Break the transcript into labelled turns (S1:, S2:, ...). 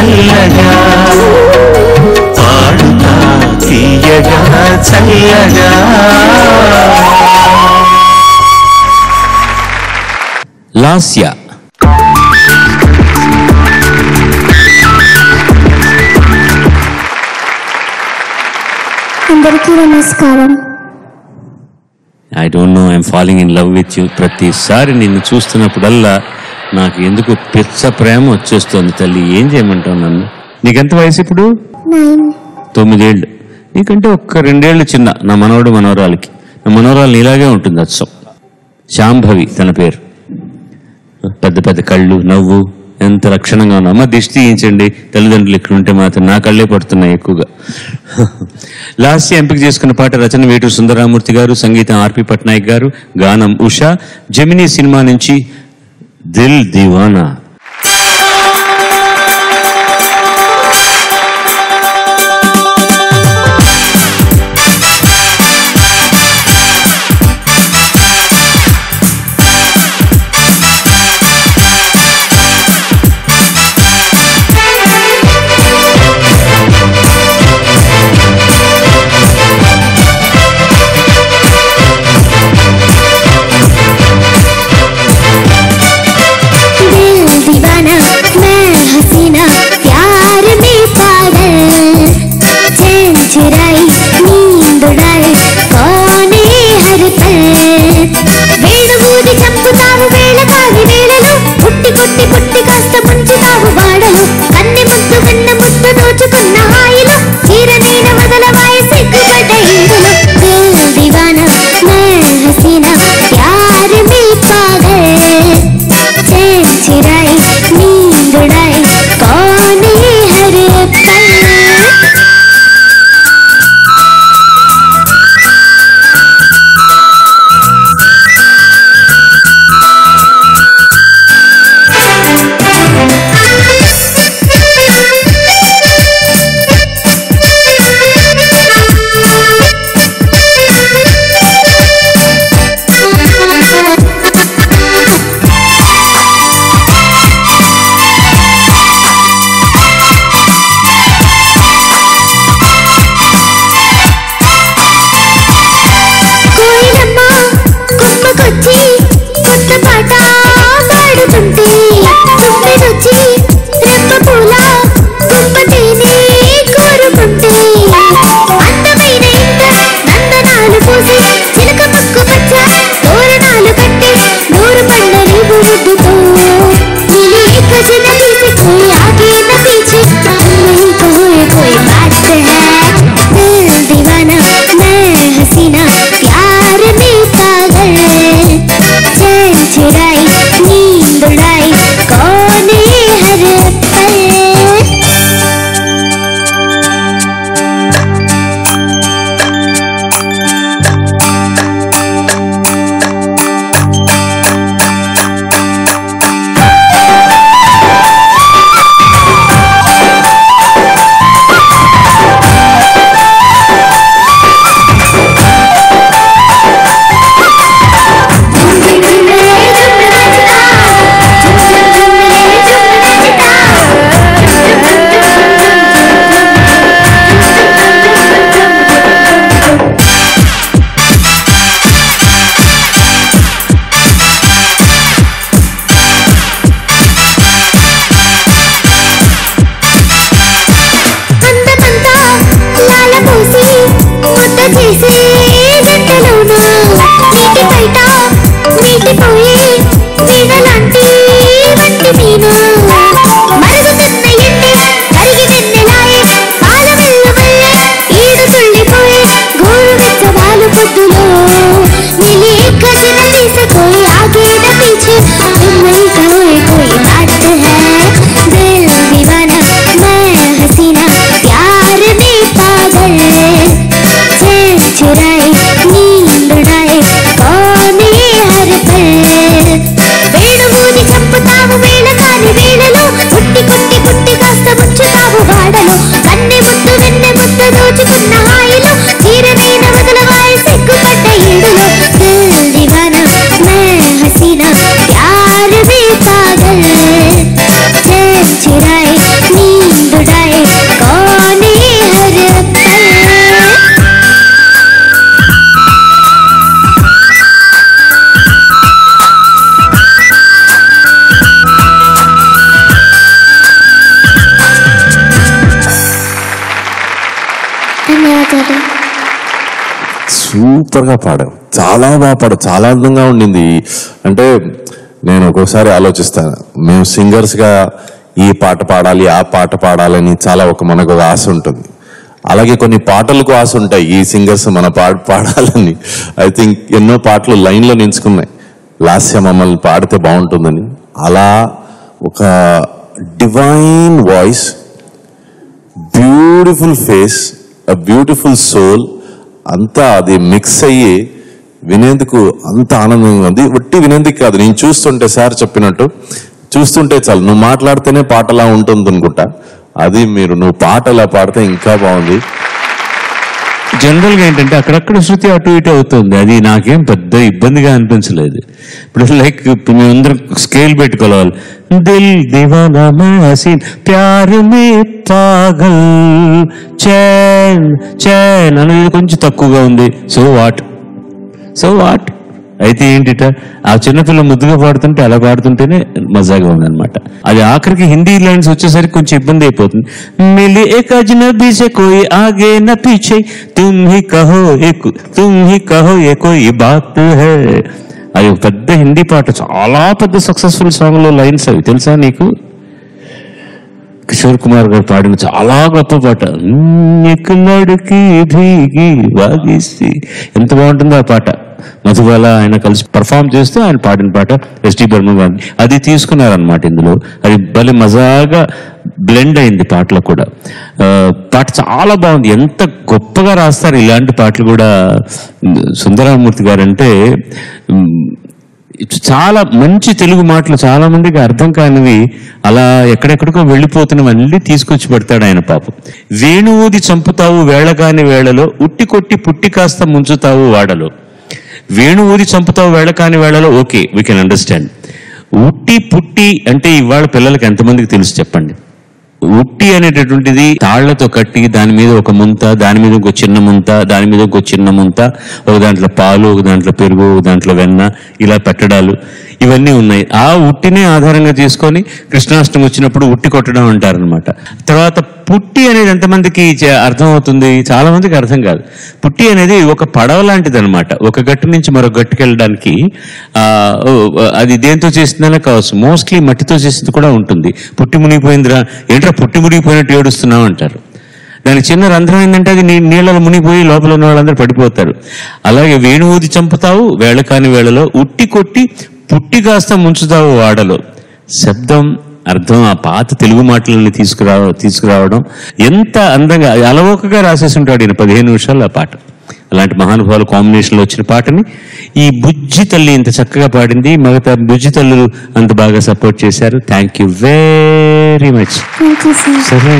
S1: చల్లగా పాడుతా తీయగా చల్లగా. లాస్య
S2: అందరికీ నమస్కారం.
S3: I don't know, I'm falling in love with you. ప్రతిసారి నిన్ను చూస్తున్నప్పుడల్లా నాకు ఎందుకు పిచ్చ ప్రేమ వచ్చేస్తుంది తల్లి. ఏం చేయమంటావు నన్ను? నీకెంత వయసు ఇప్పుడు? 9 ఏళ్ళు. నీకంటే ఒక్క 2 ఏళ్ళు చిన్న నా మనవడు మనవరాలకి. నా మనవరాలు ఇలాగే ఉంటుంది అచ్చం. శాంభవి తన పేరు. పెద్ద పెద్ద కళ్ళు, నవ్వు, ఎంత లక్షణంగా ఉన్నా. అమ్మ దిష్టి తీయించండి, తల్లిదండ్రులు ఇక్కడ ఉంటే మాత్రం నా కళ్ళే పడుతున్నాయి ఎక్కువగా. లాస్య ఎంపిక చేసుకున్న పాట రచన వేటూరు సుందరరామూర్తి గారు, సంగీతం ఆర్పి పట్నాయక్ గారు, గానం ఉషా. జెమినీ సినిమా నుంచి దిల్ దీవానా.
S2: దిల్ గారు.
S4: సూపర్గా పాడావు, చాలా బాగా పాడావు, చాలా అందంగా ఉండింది. అంటే నేను ఒక్కోసారి ఆలోచిస్తాను, మేము సింగర్స్గా ఈ పాట పాడాలి ఆ పాట పాడాలని చాలా మనకు ఒక ఆశ ఉంటుంది. అలాగే కొన్ని పాటలకు ఆశ ఉంటాయి ఈ సింగర్స్ మన పాడాలని. ఐ థింక్ ఎన్నో పాటలు లైన్లో నించుకున్నాయి, లాస్య మమ్మల్ని పాడితే బాగుంటుందని. అలా ఒక divine voice, beautiful face, a beautiful soul అంతా అది మిక్స్ అయ్యి వినేందుకు అంత ఆనందంగా ఉంది. ఒట్టి వినేందుకు కాదు, నేను చూస్తుంటే సార్ చెప్పినట్టు చూస్తుంటే చాలు, నువ్వు మాట్లాడితేనే పాటలా ఉంటుంది అనుకుంటా. అది నువ్వు పాట ఎలా పాడితే ఇంకా బాగుంది.
S3: జనరల్గా ఏంటంటే అక్కడక్కడ శృతి అటు ఇటు అవుతుంది, అది నాకేం పెద్ద ఇబ్బందిగా అనిపించలేదు. ఇప్పుడు లైక్ మేమందరం స్కేల్ పెట్టుకోవాలి, దిల్ దివానా మహసీన్ ప్యార్ మే పాగల్ చైన్ చైన్ అనేది కొంచెం తక్కువగా ఉంది. సో వాట్ అయితే ఏంటిట, ఆ చిన్నపిల్ల ముద్దుగా పాడుతుంటే అలా పాడుతుంటేనే మజాగా ఉందన్నమాట. అది ఆఖరికి హిందీ లైన్స్ వచ్చేసరికి కొంచెం ఇబ్బంది అయిపోతుంది. మిలి ఏక్ అజ్నబీ సే కోయి ఆగే న పీछे तुम ही कहो ये कोई बात है. అది ఒక పెద్ద హిందీ పాట, చాలా పెద్ద సక్సెస్ఫుల్ సాంగ్ లో లైన్స్ అవి తెలుసా నీకు? కిషోర్ కుమార్ గారు పాడిన చాలా గొప్ప పాట. ఎంత బాగుంటుందో ఆ పాట. మధుబాల ఆయన కలిసి పర్ఫామ్ చేస్తూ ఆయన పాడిన పాట, ఎస్టీ బర్మన్ గారిని అది తీసుకున్నారనమాట ఇందులో. అది భలే మజాగా బ్లెండ్ అయింది పాటలో కూడా. పాట చాలా బాగుంది. ఎంత గొప్పగా రాస్తారు ఇలాంటి పాటలు కూడా సుందరరామూర్తి గారు. అంటే చాలా మంచి తెలుగు మాటలు, చాలా మందికి అర్థం కానివి అలా ఎక్కడెక్కడికో వెళ్ళిపోతున్నవన్నీ తీసుకొచ్చి పెడతాడు ఆయన పాపం. వేణువుది చంపుతావు వేళకాని వేళలో, ఉట్టి కొట్టి పుట్టి కాస్త ముంచుతావు వాడలో. వేణువుది చంపుతావు వేళకాని వేళలో, ఓకే, వీ కెన్ అండర్స్టాండ్. ఉట్టి పుట్టి అంటే ఇవాళ పిల్లలకి ఎంతమందికి తెలుసు చెప్పండి? ఉట్టి అనేటటువంటిది తాళ్లతో కట్టి దాని మీద ఒక ముంత, దాని మీద ఒక చిన్న ముంత, దాని మీద ఒక చిన్న ముంత, ఒక దాంట్లో పాలు, ఒక దాంట్లో పెరుగు, ఒక దాంట్లో వెన్న, ఇలా పెట్టడాలు ఇవన్నీ ఉన్నాయి. ఆ ఉట్టినే ఆధారంగా చేసుకొని కృష్ణాష్టమి వచ్చినప్పుడు ఉట్టి కొట్టడం అంటారనమాట. తర్వాత పుట్టి అనేది ఎంతమందికి అర్థమవుతుంది? చాలా మందికి అర్థం కాదు. పుట్టి అనేది ఒక పడవ లాంటిది అనమాట. ఒక గట్టు నుంచి మరొక గట్టుకు వెళ్ళడానికి అది దేంతో చేసిందనే కావచ్చు, మోస్ట్లీ మట్టితో చేసింది కూడా ఉంటుంది. పుట్టి మునిగిపోయిందిరా, ఏంట్రా పుట్టి మునిగిపోయినట్టు ఏడుస్తున్నావు అంటారు. దానికి చిన్న రంధ్రం ఏంటంటే అది నీళ్ళలో మునిగిపోయి లోపల ఉన్న వాళ్ళందరూ పడిపోతారు. అలాగే వేణువుది చంపుతావు వేళకాని వేళలో, ఉట్టి కొట్టి పుట్టి కాస్త ముంచుతావు వాడలో. శబ్దం, అర్థం, ఆ పాత తెలుగు మాటలని తీసుకురావడం ఎంత అందంగా అలవోకగా రాసేసి ఉంటాడు ఈయన 15 నిమిషాలు ఆ పాట. అలాంటి మహానుభావులు కాంబినేషన్లో వచ్చిన పాటని ఈ బుజ్జి తల్లి ఇంత చక్కగా పాడింది. మిగతా బుజ్జి తల్లులు అంత బాగా సపోర్ట్ చేశారు. Thank you very much. సరే